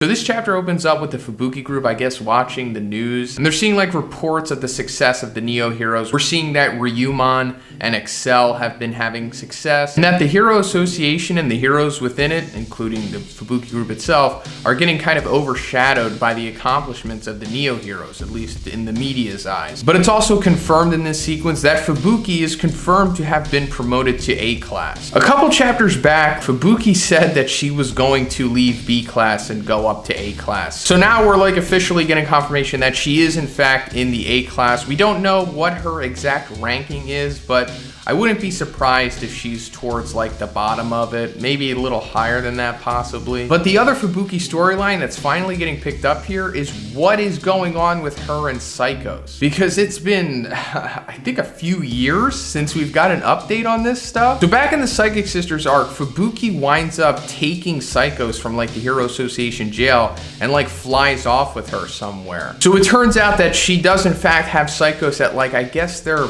So this chapter opens up with the Fubuki group, I guess, watching the news, and they're seeing like reports of the success of the Neo heroes. We're seeing that Ryumon and Excel have been having success, and that the Hero Association and the heroes within it, including the Fubuki group itself, are getting kind of overshadowed by the accomplishments of the Neo heroes, at least in the media's eyes. But it's also confirmed in this sequence that Fubuki is confirmed to have been promoted to A class. A couple chapters back, Fubuki said that she was going to leave B class and go up to A class. So now we're like officially getting confirmation that she is in fact in the A class. We don't know what her exact ranking is, but I wouldn't be surprised if she's towards like the bottom of it, maybe a little higher than that possibly. But the other Fubuki storyline that's finally getting picked up here is what is going on with her and Psychos. Because it's been, I think, a few years since we've got an update on this stuff. So back in the Psychic Sisters arc, Fubuki winds up taking Psychos from like the Hero Association jail and like flies off with her somewhere. So it turns out that she does in fact have Psychos at like, I guess their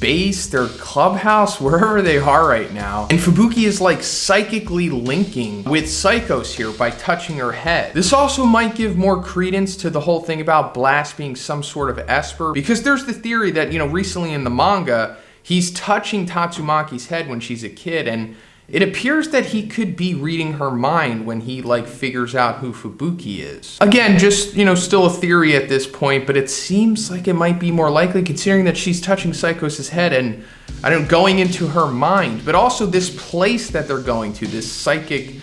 base, their clubhouse, wherever they are right now. And Fubuki is like psychically linking with Psychos here by touching her head. This also might give more credence to the whole thing about Blast being some sort of Esper, because there's the theory that, you know, recently in the manga, he's touching Tatsumaki's head when she's a kid, and it appears that he could be reading her mind when he like figures out who Fubuki is. Again, just, you know, still a theory at this point, but it seems like it might be more likely considering that she's touching Psychos' head and, I don't know, going into her mind. But also this place that they're going to, this psychic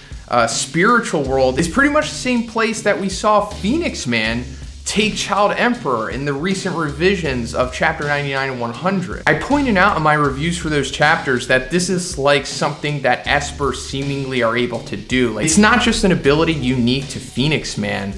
spiritual world, is pretty much the same place that we saw Phoenix Man take Child Emperor in the recent revisions of chapter 99 and 100. I pointed out in my reviews for those chapters that this is like something that Esper seemingly are able to do. Like, it's not just an ability unique to Phoenix Man.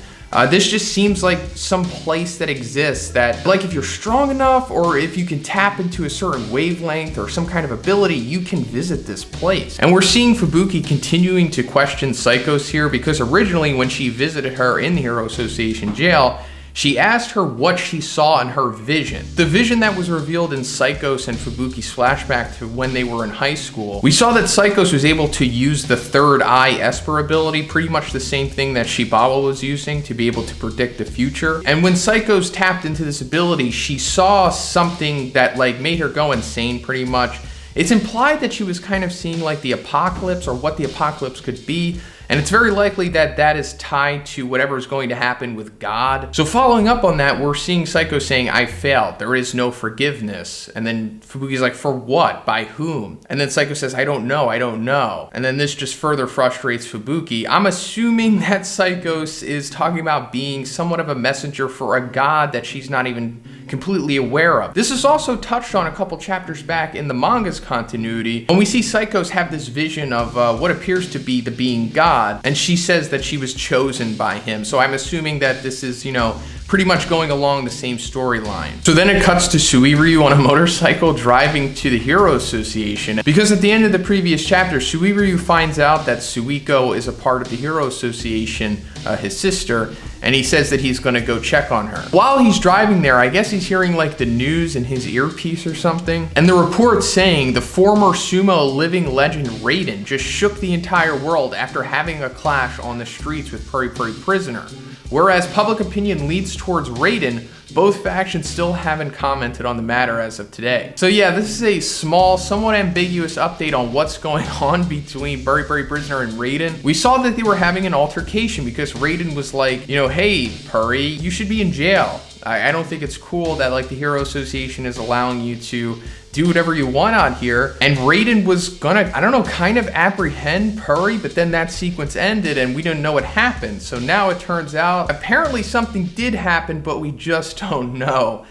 This just seems like some place that exists that, like, if you're strong enough or if you can tap into a certain wavelength or some kind of ability, you can visit this place. And we're seeing Fubuki continuing to question Psychos here, because originally when she visited her in the Hero Association jail, she asked her what she saw in her vision. The vision that was revealed in Psychos and Fubuki's flashback to when they were in high school. We saw that Psychos was able to use the third eye Esper ability, pretty much the same thing that Shibaba was using to be able to predict the future. And when Psychos tapped into this ability, she saw something that like made her go insane pretty much. It's implied that she was kind of seeing like the apocalypse or what the apocalypse could be. And it's very likely that that is tied to whatever is going to happen with God. So following up on that, we're seeing Psycho saying, "I failed. There is no forgiveness." And then Fubuki's like, "For what? By whom?" And then Psycho says, "I don't know. I don't know." And then this just further frustrates Fubuki. I'm assuming that Psychos is talking about being somewhat of a messenger for a god that she's not even completely aware of. This is also touched on a couple chapters back in the manga's continuity, when we see Psychos have this vision of what appears to be the being God. And she says that she was chosen by him. So I'm assuming that this is, you know, pretty much going along the same storyline. So then it cuts to Suiryu on a motorcycle driving to the Hero Association, because at the end of the previous chapter, Suiryu finds out that Suiko is a part of the Hero Association, his sister, and he says that he's gonna go check on her. While he's driving there, I guess he's hearing like the news in his earpiece or something, and the report saying the former sumo living legend Raiden just shook the entire world after having a clash on the streets with Puri-Puri Prisoner. Whereas public opinion leads towards Raiden, both factions still haven't commented on the matter as of today. So yeah, this is a small, somewhat ambiguous update on what's going on between Puri-Puri Prisoner and Raiden. We saw that they were having an altercation because Raiden was like, you know, "Hey, Puri, you should be in jail. I don't think it's cool that like the Hero Association is allowing you to do whatever you want out here." And Raiden was gonna, I don't know, kind of apprehend Puri, but then that sequence ended and we didn't know what happened. So now it turns out apparently something did happen, but we just don't know.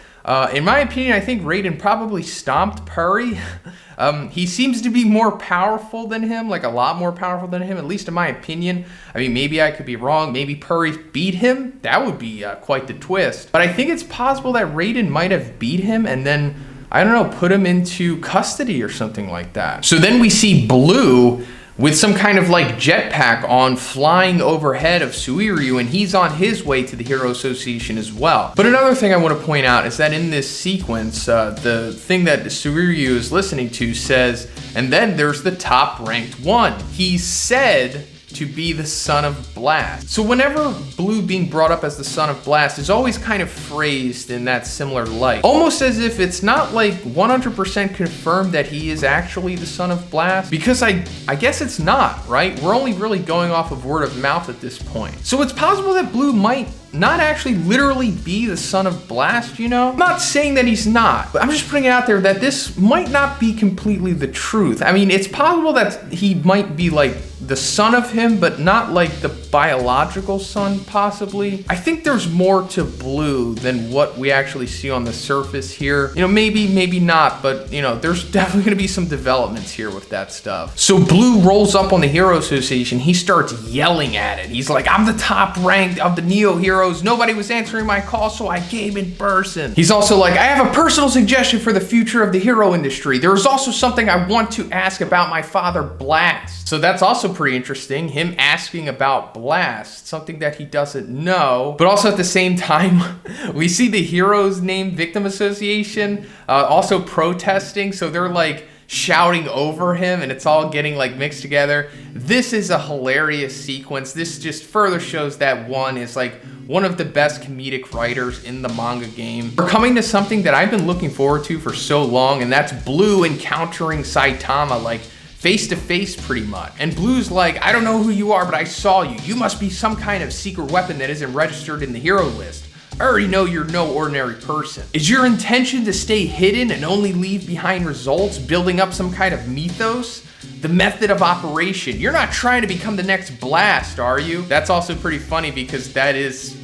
In my opinion, I think Raiden probably stomped Puri. He seems to be more powerful than him, like a lot more powerful than him, at least in my opinion. I mean, maybe I could be wrong. Maybe Puri beat him. That would be quite the twist. But I think it's possible that Raiden might have beat him and then, I don't know, put him into custody or something like that. So then we see Blue with some kind of like jetpack on, flying overhead of Suiryu, and he's on his way to the Hero Association as well. But another thing I want to point out is that in this sequence, the thing that Suiryu is listening to says, "And then there's the top ranked one." He said to be the son of Blast. So whenever Blue being brought up as the son of Blast is always kind of phrased in that similar light, almost as if it's not like 100% confirmed that he is actually the son of Blast, because I guess it's not, right? We're only really going off of word of mouth at this point. So it's possible that Blue might not actually literally be the son of Blast, you know? I'm not saying that he's not, but I'm just putting it out there that this might not be completely the truth. I mean, it's possible that he might be like the son of him, but not like the biological son, possibly. I think there's more to Blue than what we actually see on the surface here. You know, maybe not, but you know, there's definitely gonna be some developments here with that stuff. So Blue rolls up on the Hero Association. He starts yelling at it. He's like, I'm the top ranked of the Neo Heroes. Nobody was answering my call, so I came in person. He's also like, I have a personal suggestion for the future of the hero industry. There is also something I want to ask about my father, Blast. So that's also pretty interesting, him asking about Blast, something that he doesn't know. But also at the same time, we see the Heroes Named Victim Association also protesting, so they're like shouting over him, and it's all getting like mixed together. This is a hilarious sequence. This just further shows that One is like one of the best comedic writers in the manga game. We're coming to something that I've been looking forward to for so long, and that's Blue encountering Saitama like face to face pretty much. And Blue's like, I don't know who you are, but I saw you. You must be some kind of secret weapon that isn't registered in the hero list. I already know you're no ordinary person. Is your intention to stay hidden and only leave behind results, building up some kind of mythos? The method of operation. You're not trying to become the next Blast, are you? That's also pretty funny because that is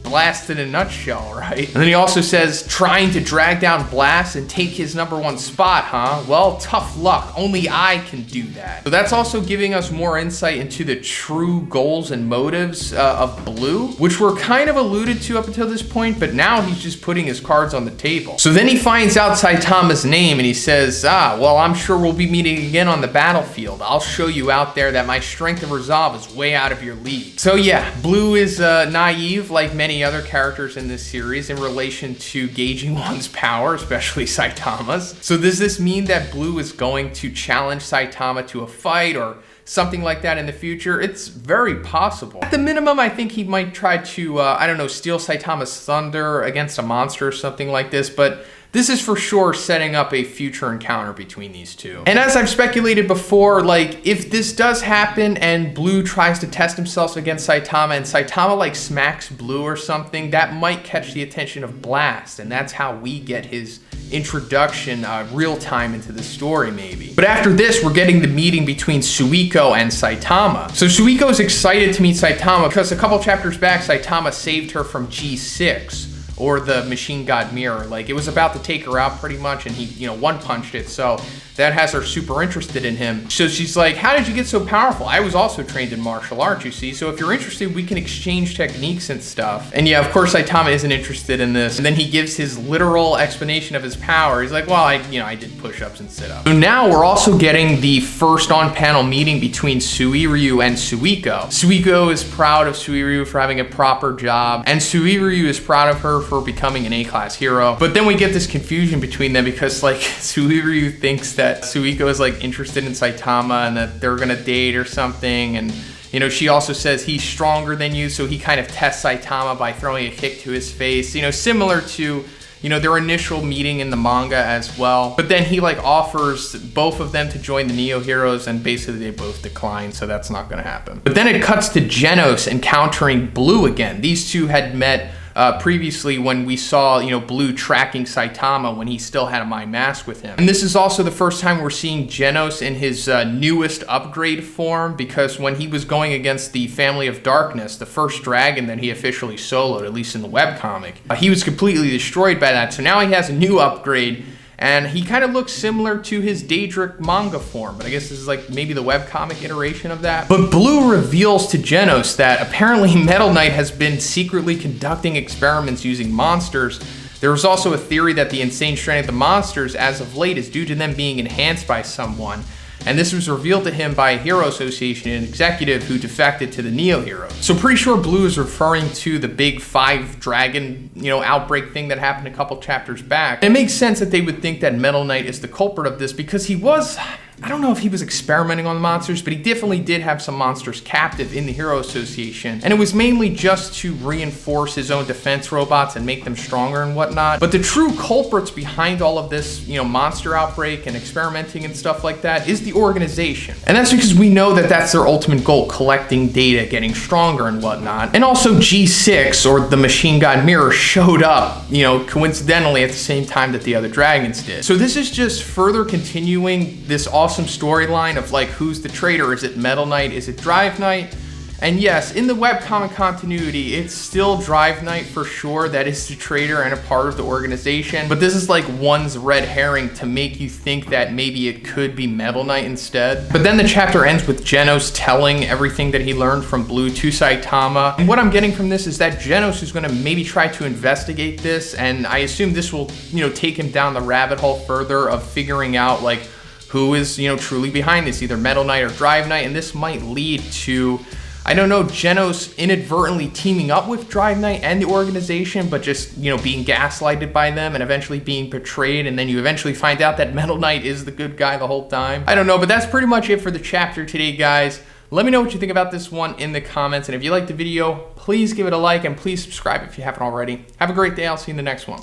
Blast in a nutshell, right? And then he also says, trying to drag down Blast and take his #1 spot, huh? Well, tough luck. Only I can do that. So that's also giving us more insight into the true goals and motives of Blue, which were kind of alluded to up until this point, but now he's just putting his cards on the table. So then he finds out Saitama's name and he says, well, I'm sure we'll be meeting again on the battlefield. I'll show you out there that my strength and resolve is way out of your league. So yeah, Blue is naive like many other characters in this series in relation to gauging one's power, especially Saitama's. So does this mean that Blue is going to challenge Saitama to a fight or something like that in the future? It's very possible. At the minimum, I think he might try to, I don't know, steal Saitama's thunder against a monster or something like this, but this is for sure setting up a future encounter between these two. And as I've speculated before, like, if this does happen and Blue tries to test himself against Saitama and Saitama like smacks Blue or something, that might catch the attention of Blast, and that's how we get his introduction real time into the story maybe. But after this, we're getting the meeting between Suiko and Saitama. So Suiko is excited to meet Saitama because a couple chapters back, Saitama saved her from G6. Or the machine god mirror. Like, it was about to take her out pretty much, and he, you know, one-punched it, so that has her super interested in him. So she's like, how did you get so powerful? I was also trained in martial arts, you see, so if you're interested, we can exchange techniques and stuff. And yeah, of course, Saitama isn't interested in this. And then he gives his literal explanation of his power. He's like, well, I did push-ups and sit-ups. So now we're also getting the first on-panel meeting between Suiryu and Suiko. Suiko is proud of Suiryu for having a proper job, and Suiryu is proud of her for becoming an A-class hero. But then we get this confusion between them because like Suiryu thinks that Suiko is like interested in Saitama and that they're gonna date or something, and you know, she also says he's stronger than you, so he kind of tests Saitama by throwing a kick to his face, you know, similar to, you know, their initial meeting in the manga as well. But then he like offers both of them to join the Neo Heroes, and basically they both decline, so that's not gonna happen. But then it cuts to Genos encountering Blue again. These two had met previously when we saw, you know, Blue tracking Saitama when he still had a Mind Mask with him. And this is also the first time we're seeing Genos in his newest upgrade form, because when he was going against the Family of Darkness, the first dragon that he officially soloed, at least in the webcomic, he was completely destroyed by that. So now he has a new upgrade, and he kind of looks similar to his Daedric manga form, but I guess this is like maybe the webcomic iteration of that. But Blue reveals to Genos that apparently Metal Knight has been secretly conducting experiments using monsters. There was also a theory that the insane strength of the monsters as of late is due to them being enhanced by someone. And this was revealed to him by a Hero Association, an executive who defected to the Neo Heroes. So pretty sure Blue is referring to the big 5 dragon, you know, outbreak thing that happened a couple chapters back. And it makes sense that they would think that Metal Knight is the culprit of this, because he was I don't know if he was experimenting on the monsters, but he definitely did have some monsters captive in the Hero Association. And it was mainly just to reinforce his own defense robots and make them stronger and whatnot. But the true culprits behind all of this, monster outbreak and experimenting and stuff like that is the organization. And that's because we know that that's their ultimate goal, collecting data, getting stronger and whatnot. And also G6, or the Machine God Mirror, showed up, coincidentally at the same time that the other dragons did. So this is just further continuing this awesome storyline of like, who's the traitor? Is it Metal Knight? Is it Drive Knight? And yes, in the webcomic continuity, it's still Drive Knight for sure that is the traitor and a part of the organization. But this is like one's red herring to make you think that maybe it could be Metal Knight instead. But then the chapter ends with Genos telling everything that he learned from Blue to Saitama. And what I'm getting from this is that Genos is going to maybe try to investigate this. And I assume this will, take him down the rabbit hole further of figuring out like who is, truly behind this, either Metal Knight or Drive Knight. And this might lead to, I don't know, Genos inadvertently teaming up with Drive Knight and the organization, but just, being gaslighted by them and eventually being betrayed, and then you eventually find out that Metal Knight is the good guy the whole time. I don't know, but that's pretty much it for the chapter today, guys. Let me know what you think about this one in the comments, and if you liked the video, please give it a like, and please subscribe if you haven't already. Have a great day. I'll see you in the next one.